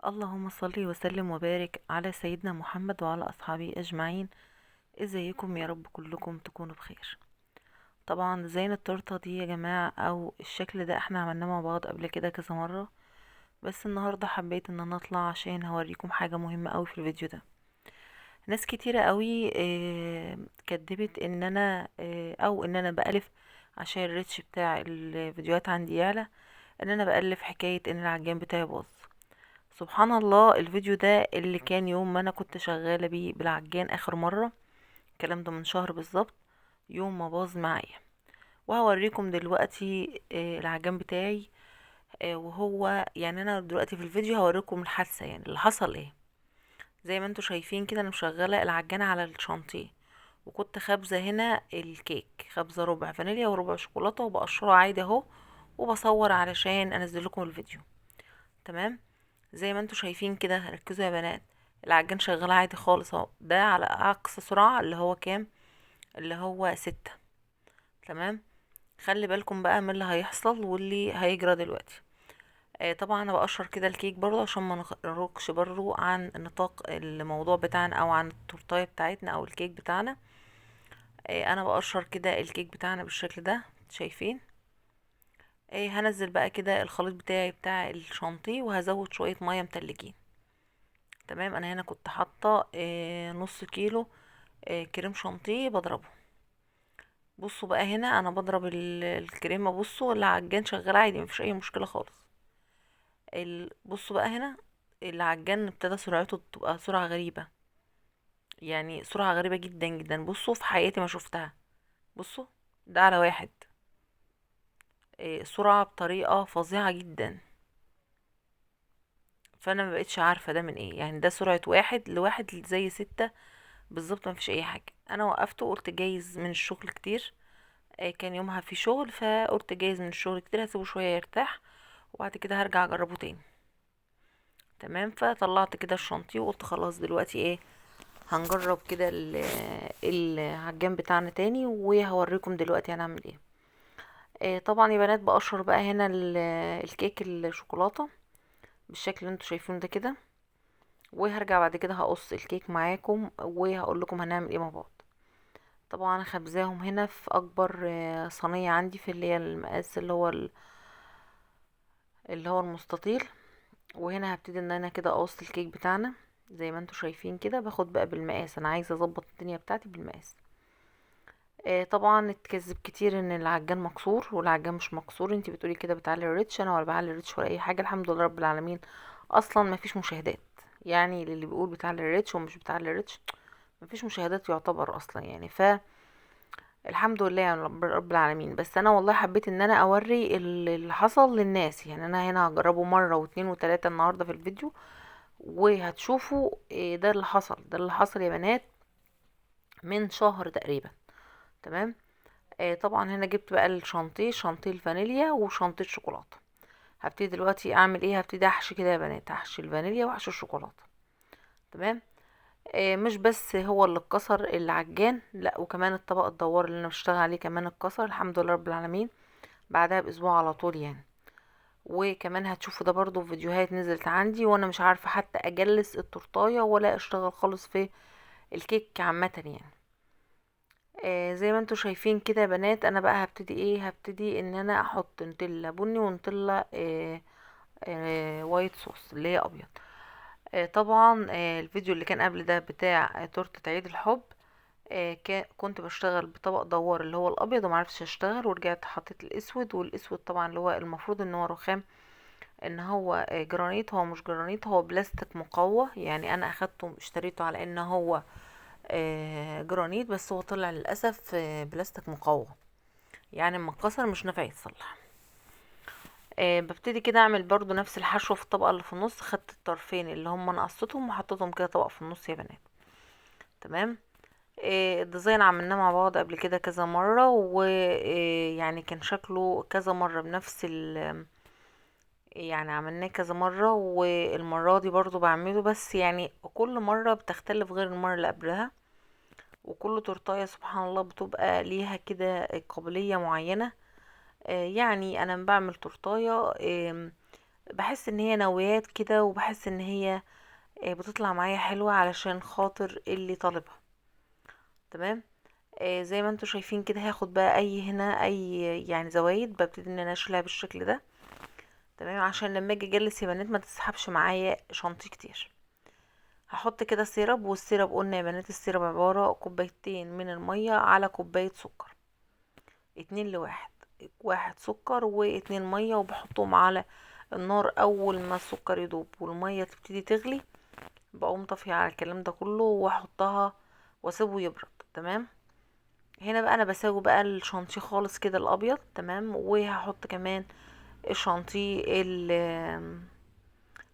اللهم صل وسلم وبارك على سيدنا محمد وعلى أصحابه أجمعين. ازيكم يا رب كلكم تكونوا بخير. طبعا زين التورتة دي يا جماعة أو الشكل ده احنا عملناه مع بعض قبل كده كذا مرة، بس النهاردة حبيت ان انا اطلع عشان هوريكم حاجة مهمة اوي في الفيديو ده. ناس كتيرة اوي كدبت ان انا او ان انا بألف عشان الريتش بتاع الفيديوهات عندي يعلى، ان انا بألف حكاية ان العجان بتاعي باظ. سبحان الله، الفيديو ده اللي كان يوم ما انا كنت شغالة بيه بالعجان اخر مرة، الكلام ده من شهر بالظبط، يوم ما باظ معايا. وهوريكم دلوقتي العجان بتاعي. وهو يعني انا دلوقتي في الفيديو هوريكم الحادثة، يعني اللي حصل ايه. زي ما انتوا شايفين كده انا مشغلة العجان على الشانتيه، وكنت خابزة هنا الكيك، خابزة ربع فانيليا وربع شوكولاتة وبقشره عادي اهو، وبصور علشان انزل لكم الفيديو. تمام. زي ما انتوا شايفين كده، ركزوا يا بنات، العجان شغال عادي خالص اهو، ده على اقصى سرعة اللي هو كام، اللي هو 6. تمام. خلي بالكم بقى من اللي هيحصل واللي هيجرى دلوقتي. طبعا انا بقشر كده الكيك برضه عشان ما نخرجش برضه عن نطاق الموضوع بتاعنا او عن التورتايه بتاعتنا او الكيك بتاعنا. انا بقشر كده الكيك بتاعنا بالشكل ده، شايفين. هنزل بقى كده الخليط بتاعي بتاع الشانتيه وهزود شوية مية متلجين. تمام. انا هنا كنت حاطه نص كيلو كريم شانتيه بضربه. بصوا بقى هنا انا بضرب الكريمه، بصوا العجان شغال عادي مفيش اي مشكله خالص. بصوا بقى هنا العجان ابتدى سرعته تبقى سرعه غريبه، يعني سرعه غريبه جدا جدا، بصوا في حياتي ما شفتها. بصوا، ده على واحد، سرعه بطريقه فظيعه جدا. فانا ما بقتش عارفه ده من ايه، يعني ده سرعه واحد لواحد زي 6 بالظبط، مفيش اي حاجه. انا وقفته وقلت جايز من الشغل كتير، كان يومها في شغل، فقلت جايز من الشغل كتير هسيبه شوية يرتاح وبعد كده هرجع اجربه تاني. تمام. فطلعت كده الشنطي وقلت خلاص دلوقتي ايه، هنجرب كده العجان بتاعنا تاني وهوريكم دلوقتي هنعمل ايه. طبعا يا بنات بقشر بقى هنا الكيك الشوكولاتة بالشكل اللي انتوا شايفينه ده كده، وهرجع بعد كده هقص الكيك معاكم وهقول لكم هنعمل ايه مع بعض. طبعا انا خبزاهم هنا في اكبر صينية عندي، في اللي هي المقاس اللي هو المستطيل. وهنا هبتدي ان انا كده اقص الكيك بتاعنا زي ما انتوا شايفين كده، باخد بقى بالمقاس، انا عايزه اظبط الدنيا بتاعتي بالمقاس. طبعا اتكذب كتير ان العجان مكسور، والعجان مش مكسور، انتي بتقولي كده بتعلي الريتش، انا ولا بعلي الريتش ولا اي حاجه، الحمد لله رب العالمين. اصلا مفيش مشاهدات، يعني اللي بيقول بتعلي الريتش ومش بتعلي الريتش مفيش مشاهدات يعتبر اصلا، يعني الحمد لله يعني رب العالمين. بس انا والله حبيت ان انا اوري اللي حصل للناس، يعني انا هنا هجربه مره واتنين وتلاته النهارده في الفيديو، وهتشوفوا ده اللي حصل، ده اللي حصل يا بنات من شهر تقريبا. تمام. طبعا هنا جبت بقى الشانتيه، شانتيه الفانيليا وشانتيه الشوكولاته. هبتدي دلوقتي اعمل ايه، هبتدي احشي كده يا بنات، احشي الفانيليا واحشي الشوكولاته. تمام. مش بس هو اللي اتكسر العجان، لا وكمان الطبق الدوار اللي انا بشتغل عليه كمان اتكسر، الحمد لله رب العالمين، بعدها باسبوع على طول يعني. وكمان هتشوفوا ده برضو في فيديوهات نزلت عندي وانا مش عارفه حتى اجلس التورتايه ولا اشتغل خالص في الكيك عامه يعني. زي ما انتوا شايفين كده يا بنات، انا بقى هبتدي ايه، هبتدي ان انا احط نوتيلا بني ونوتيلا وايت صوص اللي هي ابيض. طبعا الفيديو اللي كان قبل ده بتاع تورتة عيد الحب، كنت بشتغل بطبق دوار اللي هو الابيض ومعرفتش اشتغل، ورجعت حطيت الاسود، والاسود طبعا اللي هو المفروض ان هو رخام، ان هو جرانيت، هو مش جرانيت، هو بلاستيك مقوى، يعني انا اخدته اشتريته على ان هو جرانيت، بس هو طلع للاسف بلاستيك مقوى، يعني اما اتكسر مش نافع يتصلح. ببتدي كده اعمل برضو نفس الحشو في الطبقه اللي في النص، خدت الطرفين اللي هم انا قصيتهم وحطيتهم كده طبق في النص يا بنات. تمام. الديزاين عملناه مع بعض قبل كده كذا مره، ويعني كان شكله كذا مره بنفس يعني عملناه كذا مرة، والمرة دي برضو بعمله، بس يعني كل مرة بتختلف غير المرة اللي قبلها، وكل تورتاية سبحان الله بتبقى ليها كده قابلية معينة. يعني انا بعمل تورتاية بحس ان هي نويات كده، وبحس ان هي بتطلع معايا حلوة علشان خاطر اللي طالبها. تمام. زي ما انتوا شايفين كده، هاخد بقى هنا اي يعني زوايد، ببتدي ان انا اشيلها بالشكل ده. تمام، عشان لما اجي اجلس يا بنات ما تسحبش معايا شنطي كتير. هحط كده سيرب، والسيرب قلنا يا بنات السيرب عبارة كوبايتين من المية على كوباية سكر، 2 ل1. 1 سكر و2 مية، وبحطهم على النار. اول ما السكر يدوب والمية تبتدي تغلي، بقوم طافية على الكلام ده كله واحطها واسيبه يبرد. تمام. هنا بقى انا بساوي بقى الشانتيه خالص كده الابيض. تمام. وهحط كمان الشانتيه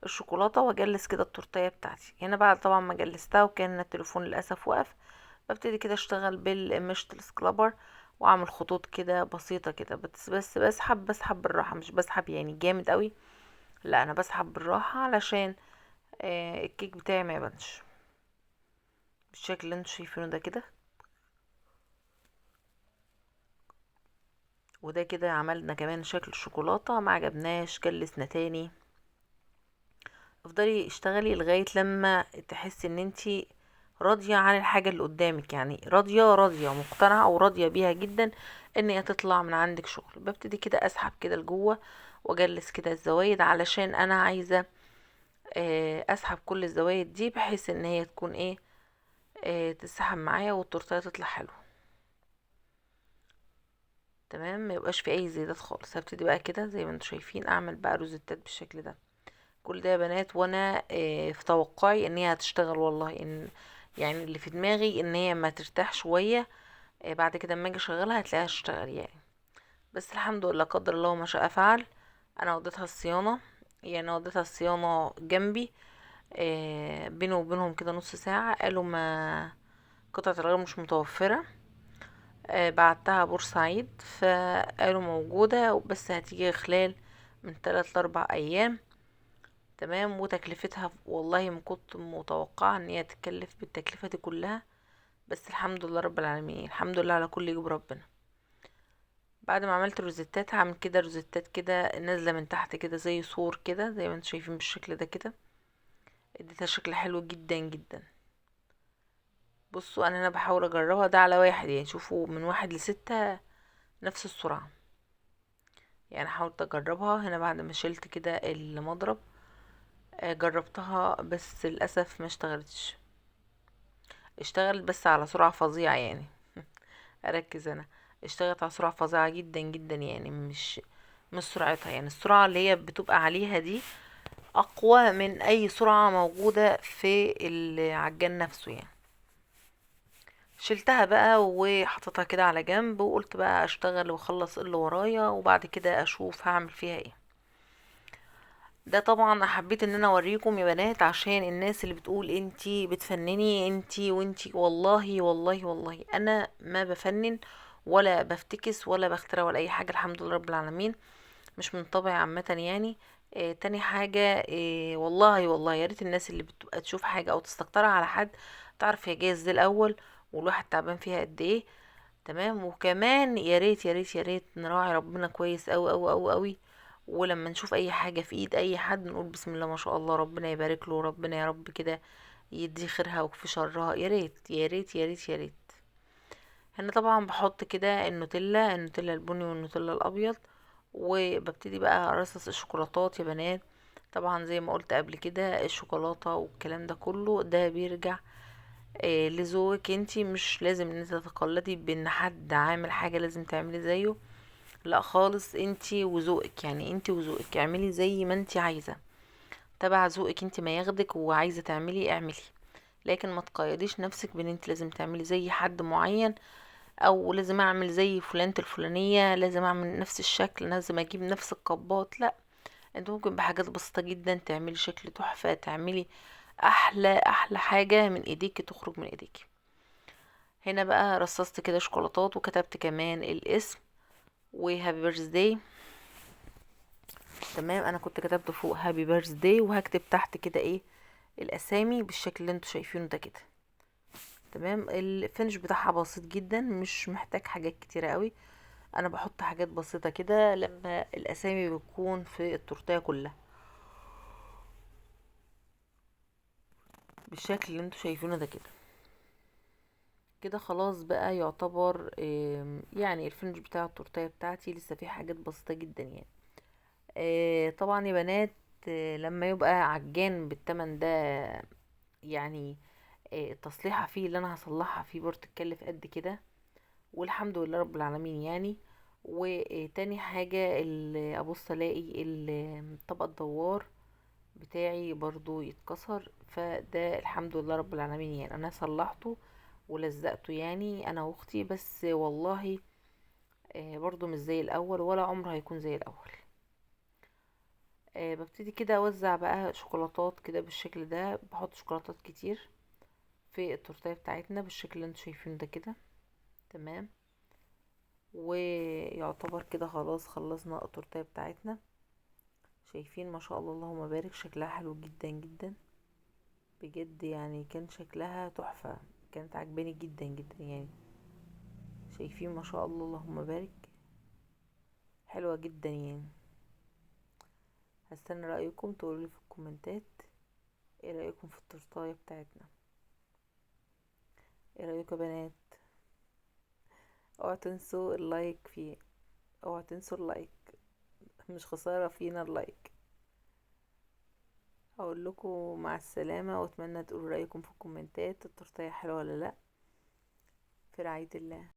الشوكولاته، واجلس كده التورتيه بتاعتي. هنا بعد طبعا ما جلستها وكان التليفون للاسف وقف، ببتدي كده اشتغل بالمشط السكرابر، واعمل خطوط كده بسيطه كده. بس بسحب بالراحه، مش بسحب يعني جامد قوي، لا انا بسحب بالراحه علشان الكيك بتاعي ما يبانش بالشكل اللي انتوا شايفينه ده كده. وده كده عملنا كمان شكل الشوكولاته، ما عجبناش جلسنا تاني. افضلي اشتغلي لغاية لما تحسي ان انتي راضية عن الحاجة اللي قدامك، يعني راضية مقتنعة او راضية بيها جدا ان هي تطلع من عندك شغل. ببتدي كده اسحب كده لجوه واجلس كده الزوايد، علشان انا عايزة اسحب كل الزوايد دي بحيث ان هي تكون تسحب معايا والتورتيه تطلع حلو. تمام، ما يبقاش في اي زيادات خالص. هبتدي بقى كده زي ما انتم شايفين اعمل بقى روزيتات بالشكل ده. كل ده يا بنات وانا في توقعي ان هي هتشتغل والله، ان يعني اللي في دماغي ان هي ما ترتاح شوية، بعد كده اما اجي اشغلها هتلاقيها تشتغل يعني. بس الحمد لله، قدر الله ما شاء فعل. انا وديتها الصيانة، يعني وديتها الصيانة جنبي، بيني وبينهم كده نص ساعة. قالوا ما قطعة الغيار مش متوفرة. بعتها بورسعيد فقالوا موجودة، بس هتيجي خلال من 3 ل4 أيام. تمام. وتكلفتها والله ما كنت متوقعة ان هي تتكلف بالتكلفة دي كلها، بس الحمد لله رب العالمين، الحمد لله على كل يجب ربنا. بعد ما عملت روزيتات هعمل كده روزيتات كده نازلة من تحت كده زي سور كده، زي ما انتم شايفين بالشكل ده كده. اديتها شكل حلو جدا جدا. بصوا انا هنا بحاول اجربها ده على واحد، يعني شوفوا من 1 ل6 نفس السرعة. يعني حاولت اجربها هنا بعد ما شلت كده المضرب. جربتها بس للأسف ما اشتغلتش. اشتغلت بس على سرعة فظيعة يعني. اركز انا، اشتغلت على سرعة فظيعة جدا جدا، يعني مش سرعتها، يعني السرعة اللي هي بتبقى عليها دي اقوى من اي سرعة موجودة في العجان نفسه يعني. شلتها بقى وحطيتها كده على جنب، وقلت بقى اشتغل واخلص اللي ورايا وبعد كده اشوف هعمل فيها ايه. ده طبعا حبيت ان انا اوريكم يا بنات، عشان الناس اللي بتقول انتي بتفنني انتي وانتي، والله والله والله انا ما بفنن ولا بفتكس ولا بخترع ولا اي حاجة، الحمد لله رب العالمين. مش من طبعي عامة يعني. تاني حاجة، والله والله يا ريت الناس اللي بتبقى تشوف حاجة او تستقطرها على حد تعرف هي جايز دي الاول، والواحد تعبان فيها قد ايه. تمام. وكمان يا ريت يا ريت يا ريت نراعي ربنا كويس قوي قوي قوي قوي. ولما نشوف اي حاجه في ايد اي حد نقول بسم الله ما شاء الله، ربنا يبارك له، ربنا يا رب كده يدي خيرها وفي شرها. يا ريت يا ريت يا ريت يا ريت. هنا طبعا بحط كده النوتيلا البني والنوتيلا الابيض، وببتدي بقى ارصص الشوكولاتات يا بنات. طبعا زي ما قلت قبل كده الشوكولاته والكلام ده كله ده بيرجع لذوقك انتي، مش لازم ان انت تتقلدي بان حد عامل حاجة لازم تعملي زيه. لا خالص، انتي وذوقك، يعني انتي وذوقك اعملي زي ما انتي عايزة، تبع ذوقك انتي ما ياخدك وعايزة تعملي اعملي. لكن ما تقيديش نفسك بان انت لازم تعملي زي حد معين، او لازم اعمل زي فلانة الفلانية، لازم اعمل نفس الشكل، لازم اجيب نفس القبات. لا، انت ممكن بحاجات بسيطة جدا تعملي شكل تحفة، تعملي احلى احلى حاجة من ايديك تخرج من ايديك. هنا بقى رصصت كده شوكولاتات وكتبت كمان الاسم وهابي بيرثداي. تمام. انا كنت كتبت فوق هابي بيرثداي، وهكتب تحت كده الاسامي بالشكل اللي انتوا شايفينه ده كده. تمام. الفينش بتاعها بسيط جدا، مش محتاج حاجات كتيرة قوي. انا بحط حاجات بسيطة كده لما الاسامي بتكون في التورتيه كلها. بالشكل اللي انتوا شايفينه ده كده. كده خلاص بقى يعتبر يعني الفينش بتاع التورتيه بتاعتي لسه فيه حاجات بسيطه جدا يعني. طبعا يا بنات، لما يبقى عجان بالتمن ده يعني، التصليحة فيه اللي انا هصلحها فيه برضه تتكلف قد كده، والحمد لله رب العالمين يعني. وتاني حاجة اللي ابص الاقي الطبق الدوار بتاعي برضو يتكسر، فده الحمد لله رب العالمين يعني انا صلحته ولزقته يعني انا واختي، بس والله برضو مش زي الاول ولا عمره هيكون زي الاول. ببتدي كده اوزع بقى شوكولاتات كده بالشكل ده، بحط شوكولاتات كتير في التورتيه بتاعتنا بالشكل اللي انتوا شايفينه ده كده. تمام. ويعتبر كده خلاص خلصنا التورتيه بتاعتنا. شايفين ما شاء الله اللهم بارك، شكلها حلو جدا جدا بجد يعني، كان شكلها تحفة، كانت عجباني جدا جدا يعني. شايفين ما شاء الله اللهم بارك، حلوة جدا يعني. هستنى رأيكم تقولوا لي في الكومنتات ايه رأيكم في التورتاية بتاعتنا. ايه رأيكم يا بنات؟ اوعوا تنسوا اللايك فيه، اوعوا تنسوا اللايك، مش خسارة فينا اللايك. اقول لكم مع السلامة، واتمنى تقولوا رأيكم في الكومنتات التورتاية حلوة ولا لا. في رعاية الله.